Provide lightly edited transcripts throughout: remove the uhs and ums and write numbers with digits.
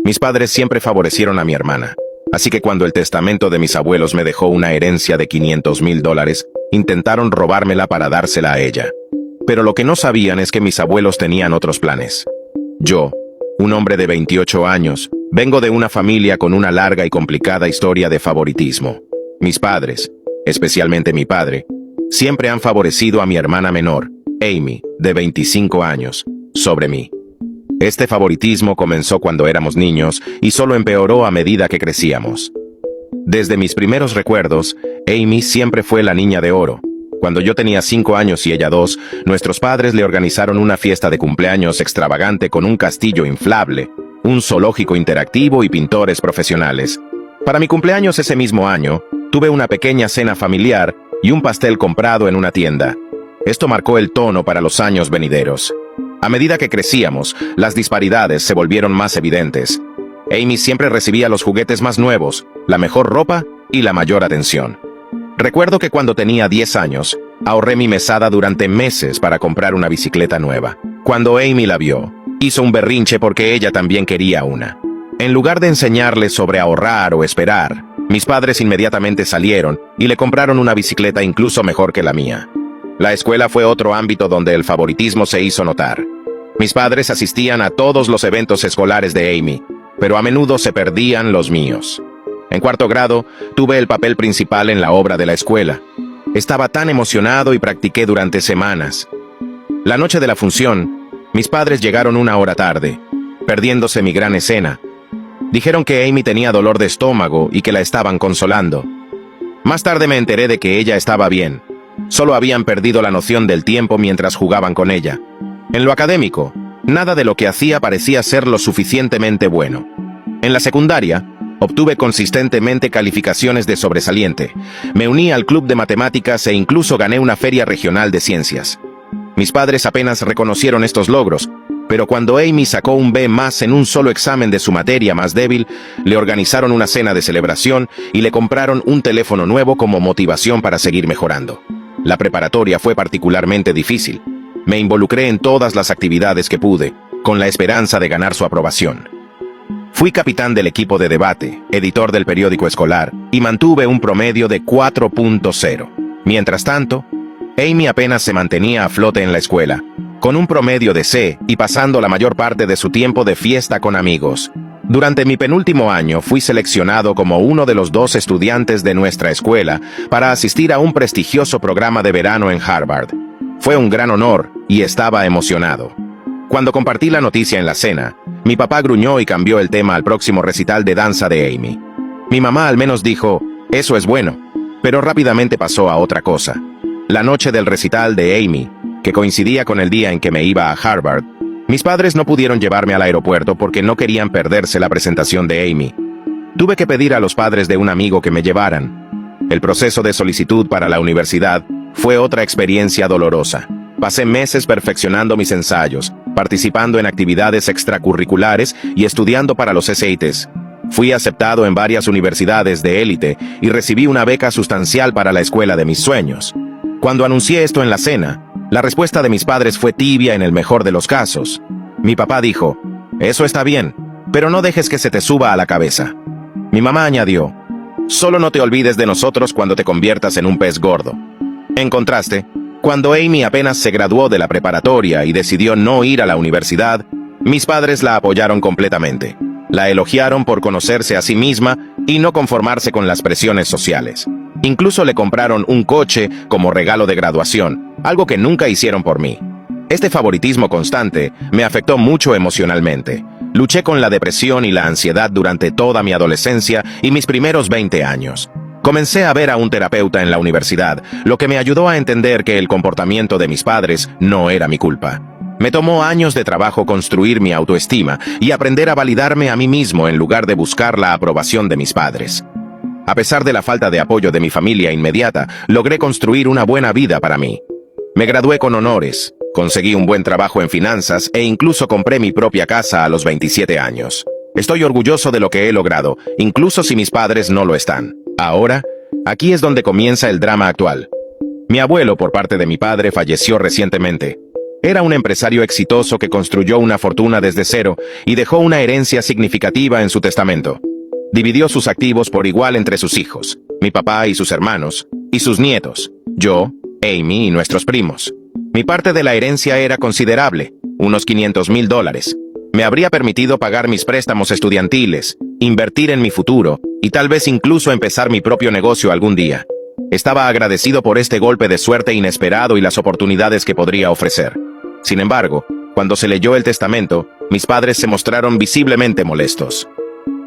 Mis padres siempre favorecieron a mi hermana, así que cuando el testamento de mis abuelos me dejó una herencia de $500,000, intentaron robármela para dársela a ella. Pero lo que no sabían es que mis abuelos tenían otros planes. Yo, un hombre de 28 años, vengo de una familia con una larga y complicada historia de favoritismo. Mis padres, especialmente mi padre, siempre han favorecido a mi hermana menor, Amy, de 25 años, sobre mí. Este favoritismo comenzó cuando éramos niños y solo empeoró a medida que crecíamos. Desde mis primeros recuerdos, Amy siempre fue la niña de oro. Cuando yo tenía 5 años y ella 2, nuestros padres le organizaron una fiesta de cumpleaños extravagante con un castillo inflable, un zoológico interactivo y pintores profesionales. Para mi cumpleaños ese mismo año, tuve una pequeña cena familiar y un pastel comprado en una tienda. Esto marcó el tono para los años venideros. A medida que crecíamos, las disparidades se volvieron más evidentes. Amy siempre recibía los juguetes más nuevos, la mejor ropa y la mayor atención. Recuerdo que cuando tenía 10 años, ahorré mi mesada durante meses para comprar una bicicleta nueva. Cuando Amy la vio, hizo un berrinche porque ella también quería una. En lugar de enseñarle sobre ahorrar o esperar, mis padres inmediatamente salieron y le compraron una bicicleta incluso mejor que la mía. La escuela fue otro ámbito donde el favoritismo se hizo notar. Mis padres asistían a todos los eventos escolares de Amy, pero a menudo se perdían los míos. En cuarto grado, tuve el papel principal en la obra de la escuela. Estaba tan emocionado y practiqué durante semanas. La noche de la función, mis padres llegaron 1 hora tarde, perdiéndose mi gran escena. Dijeron que Amy tenía dolor de estómago y que la estaban consolando. Más tarde me enteré de que ella estaba bien. Solo habían perdido la noción del tiempo mientras jugaban con ella. En lo académico, nada de lo que hacía parecía ser lo suficientemente bueno. En la secundaria, obtuve consistentemente calificaciones de sobresaliente. Me uní al club de matemáticas e incluso gané una feria regional de ciencias. Mis padres apenas reconocieron estos logros, pero cuando Amy sacó un B+ en un solo examen de su materia más débil, le organizaron una cena de celebración y le compraron un teléfono nuevo como motivación para seguir mejorando. La preparatoria fue particularmente difícil. Me involucré en todas las actividades que pude, con la esperanza de ganar su aprobación. Fui capitán del equipo de debate, editor del periódico escolar, y mantuve un promedio de 4.0. Mientras tanto, Amy apenas se mantenía a flote en la escuela, con un promedio de C y pasando la mayor parte de su tiempo de fiesta con amigos. Durante mi penúltimo año fui seleccionado como uno de los 2 estudiantes de nuestra escuela para asistir a un prestigioso programa de verano en Harvard. Fue un gran honor y estaba emocionado. Cuando compartí la noticia en la cena, mi papá gruñó y cambió el tema al próximo recital de danza de Amy. Mi mamá al menos dijo, eso es bueno, pero rápidamente pasó a otra cosa. La noche del recital de Amy, que coincidía con el día en que me iba a Harvard, mis padres no pudieron llevarme al aeropuerto porque no querían perderse la presentación de Amy. Tuve que pedir a los padres de un amigo que me llevaran. El proceso de solicitud para la universidad fue otra experiencia dolorosa. Pasé meses perfeccionando mis ensayos, participando en actividades extracurriculares y estudiando para los SATs. Fui aceptado en varias universidades de élite y recibí una beca sustancial para la escuela de mis sueños. Cuando anuncié esto en la cena, la respuesta de mis padres fue tibia en el mejor de los casos. Mi papá dijo, eso está bien, pero no dejes que se te suba a la cabeza. Mi mamá añadió, solo no te olvides de nosotros cuando te conviertas en un pez gordo. En contraste, cuando Amy apenas se graduó de la preparatoria y decidió no ir a la universidad, mis padres la apoyaron completamente. La elogiaron por conocerse a sí misma y no conformarse con las presiones sociales. Incluso le compraron un coche como regalo de graduación, algo que nunca hicieron por mí. Este favoritismo constante me afectó mucho emocionalmente. Luché con la depresión y la ansiedad durante toda mi adolescencia y mis primeros 20 años. Comencé a ver a un terapeuta en la universidad, lo que me ayudó a entender que el comportamiento de mis padres no era mi culpa. Me tomó años de trabajo construir mi autoestima y aprender a validarme a mí mismo en lugar de buscar la aprobación de mis padres. A pesar de la falta de apoyo de mi familia inmediata, logré construir una buena vida para mí. Me gradué con honores, conseguí un buen trabajo en finanzas e incluso compré mi propia casa a los 27 años. Estoy orgulloso de lo que he logrado, incluso si mis padres no lo están. Ahora, aquí es donde comienza el drama actual. Mi abuelo, por parte de mi padre, falleció recientemente. Era un empresario exitoso que construyó una fortuna desde cero y dejó una herencia significativa en su testamento. Dividió sus activos por igual entre sus hijos, mi papá y sus hermanos, y sus nietos, yo, Amy y nuestros primos. Mi parte de la herencia era considerable, unos $500,000. Me habría permitido pagar mis préstamos estudiantiles, invertir en mi futuro y tal vez incluso empezar mi propio negocio algún día. Estaba agradecido por este golpe de suerte inesperado y las oportunidades que podría ofrecer. Sin embargo, cuando se leyó el testamento, mis padres se mostraron visiblemente molestos.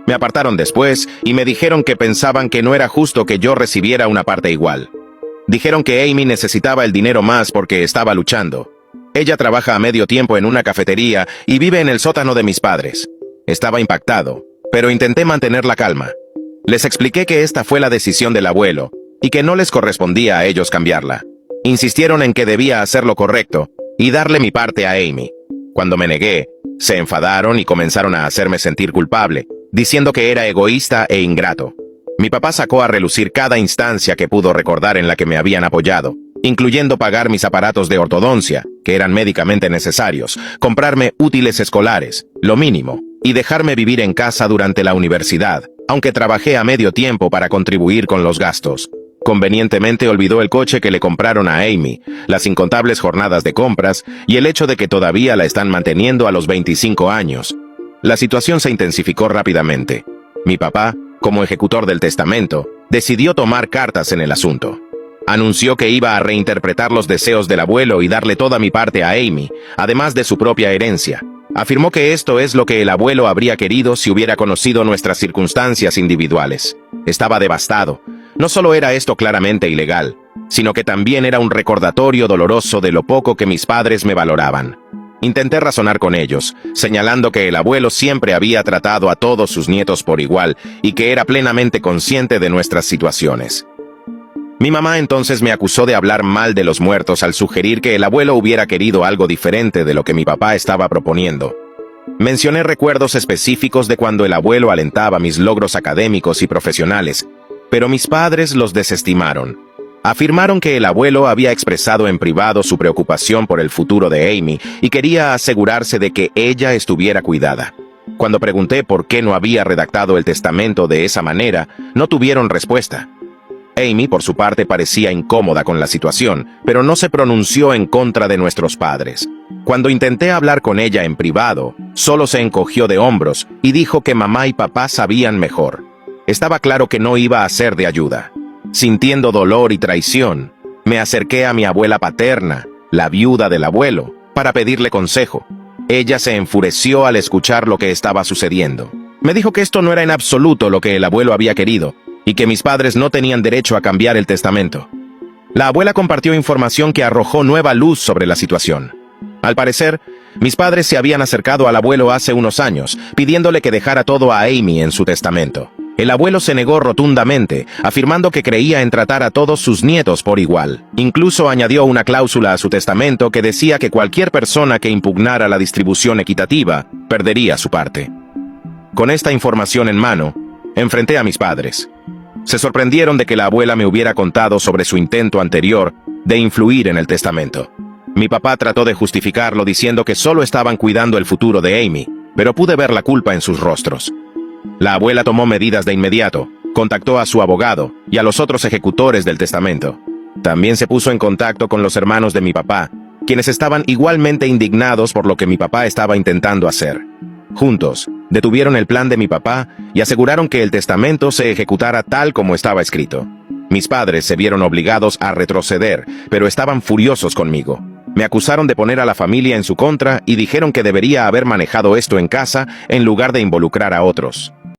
Me apartaron después y me dijeron que pensaban que no era justo que yo recibiera una parte igual. Dijeron que Amy necesitaba el dinero más porque estaba luchando. Ella trabaja a medio tiempo en una cafetería y vive en el sótano de mis padres. Estaba impactado, pero intenté mantener la calma. Les expliqué que esta fue la decisión del abuelo y que no les correspondía a ellos cambiarla. Insistieron en que debía hacer lo correcto y darle mi parte a Amy. Cuando me negué, se enfadaron y comenzaron a hacerme sentir culpable, diciendo que era egoísta e ingrato. Mi papá sacó a relucir cada instancia que pudo recordar en la que me habían apoyado, incluyendo pagar mis aparatos de ortodoncia, que eran médicamente necesarios, comprarme útiles escolares, lo mínimo, y dejarme vivir en casa durante la universidad, aunque trabajé a medio tiempo para contribuir con los gastos. Convenientemente olvidó el coche que le compraron a Amy, las incontables jornadas de compras y el hecho de que todavía la están manteniendo a los 25 años. La situación se intensificó rápidamente. Mi papá, como ejecutor del testamento, decidió tomar cartas en el asunto. Anunció que iba a reinterpretar los deseos del abuelo y darle toda mi parte a Amy, además de su propia herencia. Afirmó que esto es lo que el abuelo habría querido si hubiera conocido nuestras circunstancias individuales. Estaba devastado. No solo era esto claramente ilegal, sino que también era un recordatorio doloroso de lo poco que mis padres me valoraban. Intenté razonar con ellos, señalando que el abuelo siempre había tratado a todos sus nietos por igual y que era plenamente consciente de nuestras situaciones. Mi mamá entonces me acusó de hablar mal de los muertos al sugerir que el abuelo hubiera querido algo diferente de lo que mi papá estaba proponiendo. Mencioné recuerdos específicos de cuando el abuelo alentaba mis logros académicos y profesionales, pero mis padres los desestimaron. Afirmaron que el abuelo había expresado en privado su preocupación por el futuro de Amy y quería asegurarse de que ella estuviera cuidada. Cuando pregunté por qué no había redactado el testamento de esa manera, no tuvieron respuesta. Amy, por su parte, parecía incómoda con la situación, pero no se pronunció en contra de nuestros padres. Cuando intenté hablar con ella en privado, solo se encogió de hombros y dijo que mamá y papá sabían mejor. Estaba claro que no iba a ser de ayuda. Sintiendo dolor y traición, me acerqué a mi abuela paterna, la viuda del abuelo, para pedirle consejo. Ella se enfureció al escuchar lo que estaba sucediendo. Me dijo que esto no era en absoluto lo que el abuelo había querido, y que mis padres no tenían derecho a cambiar el testamento. La abuela compartió información que arrojó nueva luz sobre la situación. Al parecer, mis padres se habían acercado al abuelo hace unos años, pidiéndole que dejara todo a Amy en su testamento. El abuelo se negó rotundamente, afirmando que creía en tratar a todos sus nietos por igual. Incluso añadió una cláusula a su testamento que decía que cualquier persona que impugnara la distribución equitativa perdería su parte. Con esta información en mano, enfrenté a mis padres. Se sorprendieron de que la abuela me hubiera contado sobre su intento anterior de influir en el testamento. Mi papá trató de justificarlo diciendo que solo estaban cuidando el futuro de Amy, pero pude ver la culpa en sus rostros. La abuela tomó medidas de inmediato, contactó a su abogado y a los otros ejecutores del testamento. También se puso en contacto con los hermanos de mi papá, quienes estaban igualmente indignados por lo que mi papá estaba intentando hacer. Juntos, detuvieron el plan de mi papá y aseguraron que el testamento se ejecutara tal como estaba escrito. Mis padres se vieron obligados a retroceder, pero estaban furiosos conmigo. Me acusaron de poner a la familia en su contra y dijeron que debería haber manejado esto en casa en lugar de involucrar a otros.